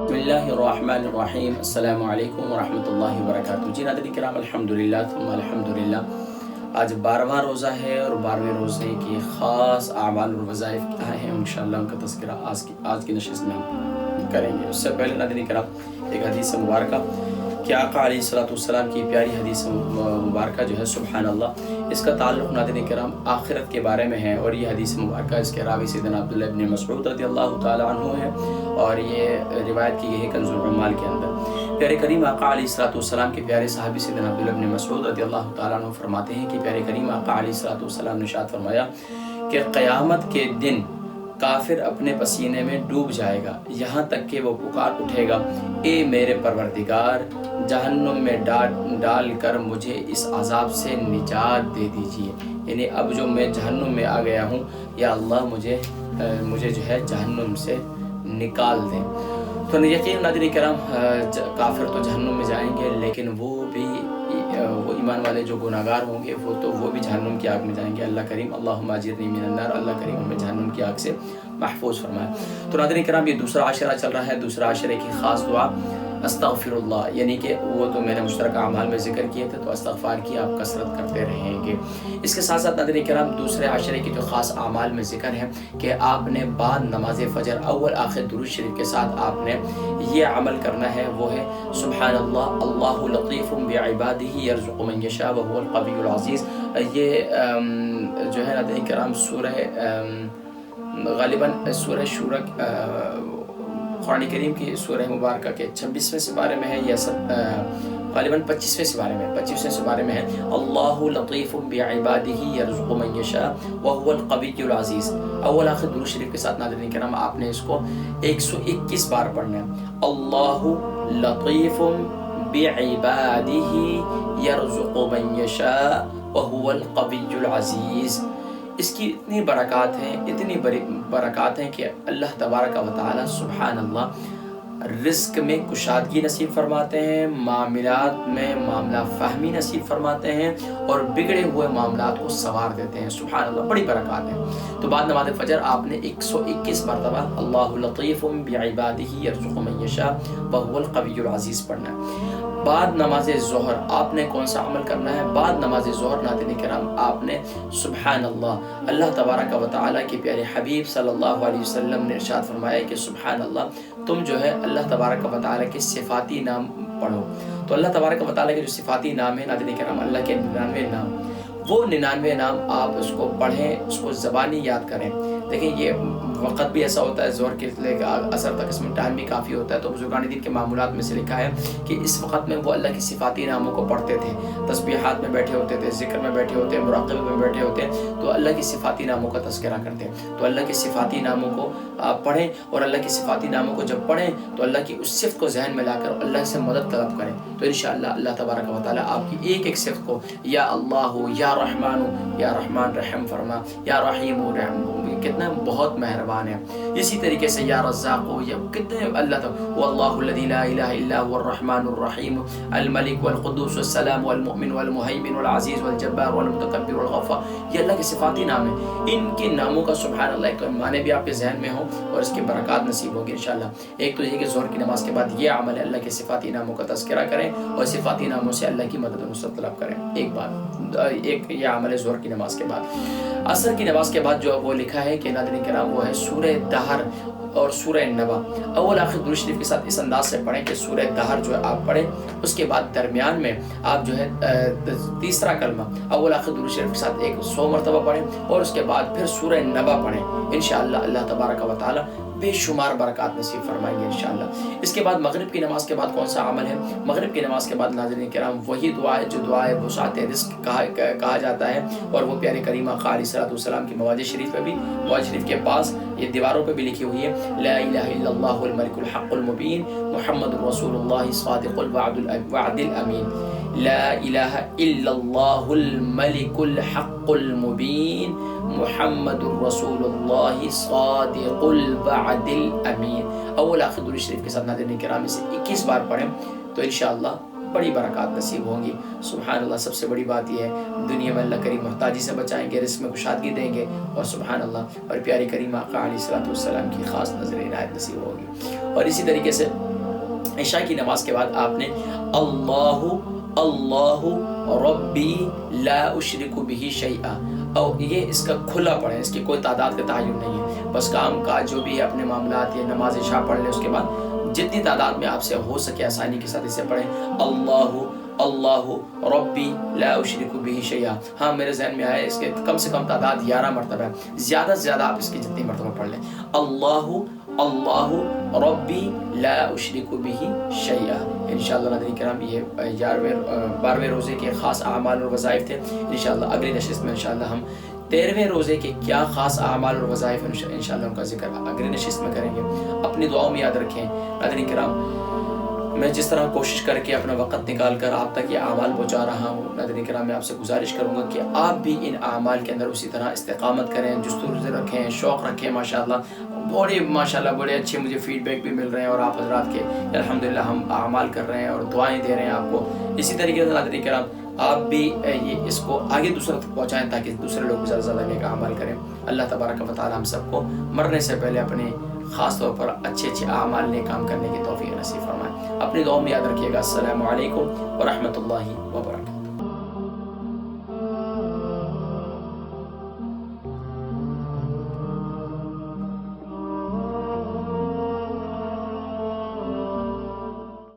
بسم اللہ الرحمن الرحیم، السلام علیکم ورحمۃ اللہ وبرکاتہ۔ جی ناظرین کرام، الحمدللہ ثم الحمدللہ۔ آج 12واں روزہ ہے اور 12ویں روزے کی خاص اعمال اور وظائف کیا ہیں، انشاءاللہ ان کا تذکرہ آج کی نشست میں ہم کریں گے۔ اس سے پہلے ناظرین کرام ایک حدیث مبارکہ کہ آقا علیہ الصلوۃ والسلام کی پیاری حدیث مبارکہ جو ہے سبحان اللہ، اس کا تعلق ناظرین کرام آخرت کے بارے میں ہے، اور یہ حدیث مبارکہ اس کے راوی سیدنا عبداللہ ابن مسعود رضی اللہ تعالی عنہ ہے، اور یہ روایت کی گئی ہے کنز العمال کے اندر۔ پیارے کریم آقا علیہ الصلوۃ والسلام کے پیارے صحابی سیدنا عبداللہ ابن مسعود رضی اللہ تعالی عنہ فرماتے ہیں کہ پیارے کریم آقا علیہ الصلوۃ والسلام نے ارشاد فرمایا کہ قیامت کے دن کافر اپنے پسینے میں ڈوب جائے گا، یہاں تک کہ وہ پکار اٹھے گا، اے میرے پروردگار، جہنم میں ڈال کر مجھے اس عذاب سے نجات دے دیجیے، یعنی اب جو میں جہنم میں آ گیا ہوں، یا اللہ مجھے جو ہے جہنم سے نکال دیں۔ تو یقین ناظرین کرام کافر تو جہنم میں جائیں گے، لیکن وہ ایمان والے جو گناہگار ہوں گے وہ بھی جہنم کی آگ میں جائیں گے۔ اللہ کریم اللہم اجرنی من النار، اللہ کریم ہمیں جہنم کی آگ سے محفوظ فرمائے۔ تو ناظرین کرام یہ دوسرا عشرہ چل رہا ہے، دوسرا عشرے کی خاص دعا استغفر اللہ، یعنی کہ وہ تو میں نے مشترکہ اعمال میں ذکر کیے تھے، تو استغفار کی آپ کثرت کرتے رہیں گے۔ اس کے ساتھ ساتھ ناظرین کرام دوسرے عشرے کی جو خاص اعمال میں ذکر ہے کہ آپ نے بعد نماز فجر اول آخر درود شریف کے ساتھ آپ نے یہ عمل کرنا ہے، وہ ہے سبحان اللہ، اللہ لطیف بعبادہ یرزق من یشاء وہو القوی العزیز۔ یہ جو ہے ناظرین کرام سورہ غالباً سورہ شورى قرآن کریم کی سورہ مبارکہ کے 26ویں سپارے میں ہے، یا غالباً 25ویں سپارے میں ہے، اللہ لطیف بعبادہ یرزق من یشاء وہو القوی العزیز۔ اول آخر درود شریف کے ساتھ ناظرین کرام آپ نے اس کو 121 بار پڑھنا ہے، اللہ لطیف بعبادہ یرزق من یشاء وہو القوی العزیز۔ اس کی اتنی برکات ہیں کہ اللہ تبارک و تعالی سبحان اللہ رزق میں کشادگی نصیب فرماتے ہیں، معاملات میں معاملہ فہمی نصیب فرماتے ہیں، اور بگڑے ہوئے معاملات کو سنوار دیتے ہیں، سبحان اللہ، بڑی برکات ہیں۔ تو بعد نماز فجر آپ نے 121 مرتبہ اللہ لطیف بعبادہ یرزق من یشاء وہو القوی العزیز پڑھنا ہے۔ بعد نماز ظہر آپ نے کون سا عمل کرنا ہے؟ بعد نماز ظہر ناظرین کرام آپ نے سبحان اللہ تبارک و تعالیٰ کے پیارے حبیب صلی اللہ علیہ وسلم نے ارشاد فرمایا کہ سبحان اللہ، تم جو ہے اللہ تبارک و تعالیٰ کے صفاتی نام پڑھو۔ تو اللہ تبارک و تعالیٰ کے جو صفاتی نام ہیں ناظرین کرام، اللہ کے 99 نام، وہ 99 نام آپ اس کو پڑھیں، اس کو زبانی یاد کریں۔ دیکھیں یہ وقت بھی ایسا ہوتا ہے ظہر کے اثر تک، اس میں ٹائم بھی کافی ہوتا ہے، تو بزرگان دین کے معمولات میں سے لکھا ہے کہ اس وقت میں وہ اللہ کی صفاتی ناموں کو پڑھتے تھے، تسبیحات میں بیٹھے ہوتے تھے، ذکر میں بیٹھے ہوتے، مراقبے میں بیٹھے ہوتے، تو اللہ کی صفاتی ناموں کا تذکرہ کرتے ہیں۔ تو اللہ کے صفاتی ناموں کو آپ پڑھیں، اور اللہ کی صفاتی ناموں کو جب پڑھیں تو اللہ کی اس صفت کو ذہن میں لا کر اللہ سے مدد طلب کریں، تو انشاءاللہ اللہ تبارک و تعالیٰ آپ کی ایک ایک صفت کو یا اللہ یا رحمان رحم فرما، یا رحیم رحم، کتنا بہت مہربان ہے۔ اسی طریقے سے یا رزاق ہو، یا کتنے اللہ واللہ الذی لا الہ الا هو الرحمن الرحیم الملک والقدوس والسلام والمؤمن والمہیمن والعزیز والجبار والمتکبر والغفار، یہ اللہ کے صفاتی نام ہیں۔ ان کے ناموں کا سبحان اللہ ایک معنی بھی آپ کے ذہن میں ہوں، اور اس کی برکات نصیب ہوگی انشاءاللہ۔ ایک تو یہ کہ ظہر کی نماز کے بعد یہ عمل ہے، اللہ کے صفاتی ناموں کا تذکرہ کریں اور صفاتی ناموں سے اللہ کی مدد و نصرت طلب کریں۔ ایک یہ عمل ہے ظہر کی نماز کے بعد۔ عصر کی نماز کے بعد جو وہ لکھا ہے کہ ناظرین کرام وہ ہے سورہ دہر اور سورہ نبا۔ اول آخر درود شریف کے ساتھ اس انداز سے پڑھیں کہ سورہ دہر جو ہے آپ پڑھیں، اس کے بعد درمیان میں آپ جو ہے تیسرا کلمہ اول آخر درود شریف کے ساتھ 100 مرتبہ پڑھیں، اور اس کے بعد پھر سورہ نبا پڑھیں۔ انشاءاللہ اللہ تبارک و تعالی بے شمار برکات نصیب فرمائیں گے انشاءاللہ۔ اس کے بعد مغرب کی نماز کے بعد کون سا عمل ہے؟ مغرب کی نماز کے بعد ناظرین کرام وہی دعا ہے جو دعا ہے وسعت رزق کہا جاتا ہے، اور وہ پیارے کریم آقا علیہ الصلوۃ والسلام کی مواضع شریف پہ بھی، مواضع شریف کے پاس یہ دیواروں پہ بھی لکھی ہوئی ہے، لا الہ الا اللہ الملک الحق المبین محمد رسول اللہ صادق الوعد الامین، لا الہ الا اللہ الملک الحق المبین محمد الرسول اللہ صادق الوعد الامین۔ اول آخر درود شریف کے ساتھ ناظرین کرام اسے 21 بار پڑھیں تو انشاءاللہ بڑی برکات نصیب ہوں گی۔ سبحان اللہ، سب سے بڑی بات یہ ہے دنیا میں اللہ کریم محتاجی سے بچائیں گے، رزق میں کشادگی دیں گے، اور سبحان اللہ اور پیاری کریم آقا علیہ الصلوۃ والسلام کی خاص نظر عنایت نصیب ہوگی۔ اور اسی طریقے سے عشاء کی نماز کے بعد آپ نے اللہ اللہ ربی لا اشرک بہ شیئا، اور یہ اس کا کھلا پڑھیں، اس کی کوئی تعداد کا تعین نہیں ہے، بس کام کاج جو بھی ہے اپنے معاملات یا نماز عشاء پڑھ لیں، اس کے بعد جتنی تعداد میں آپ سے ہو سکے آسانی کے ساتھ اسے پڑھیں، اللہ اللہ ربی لا اشرک بہ شیئا۔ ہاں میرے ذہن میں آیا اس کے کم سے کم تعداد 11 مرتبہ ہے، زیادہ سے زیادہ آپ اس کی جتنی مرتبہ پڑھ لیں، اللہ اللہ ربی لا اشرک بہ شیئا۔ انشاءاللہ ناظرین کرام یہ 12ویں روزے کے خاص اعمال اور وظائف تھے۔ انشاءاللہ اگلی نشست میں انشاءاللہ ہم 13ویں روزے کے کیا خاص اعمال اور وظائف انشاءاللہ ان کا ذکر اگلی نشست میں کریں گے۔ اپنی دعاؤں میں یاد رکھیں ناظرین کرام، میں جس طرح کوشش کر کے اپنا وقت نکال کر آپ تک یہ اعمال پہنچا رہا ہوں، ناظرین کرام میں آپ سے گزارش کروں گا کہ آپ بھی ان اعمال کے اندر اسی طرح استقامت کریں، جستجو رکھیں، شوق رکھیں۔ ماشاءاللہ بڑے اچھے مجھے فیڈ بیک بھی مل رہے ہیں، اور آپ حضرات کے الحمدللہ ہم اعمال کر رہے ہیں اور دعائیں دے رہے ہیں آپ کو۔ اسی طریقے سے ناظرین کرام آپ بھی یہ اس کو آگے دوسروں تک پہنچائیں تاکہ دوسرے لوگ زیادہ سے زیادہ نیک اعمال کریں۔ اللہ تبارک و تعالی ہم سب کو مرنے سے پہلے اپنے خاص طور پر اچھے اعمال نیک کام کرنے کی توفیق نصیب فرمائے۔ اپنی دعاؤں میں یاد رکھیے گا۔ السلام علیکم ورحمۃ اللہ وبرکاتہ۔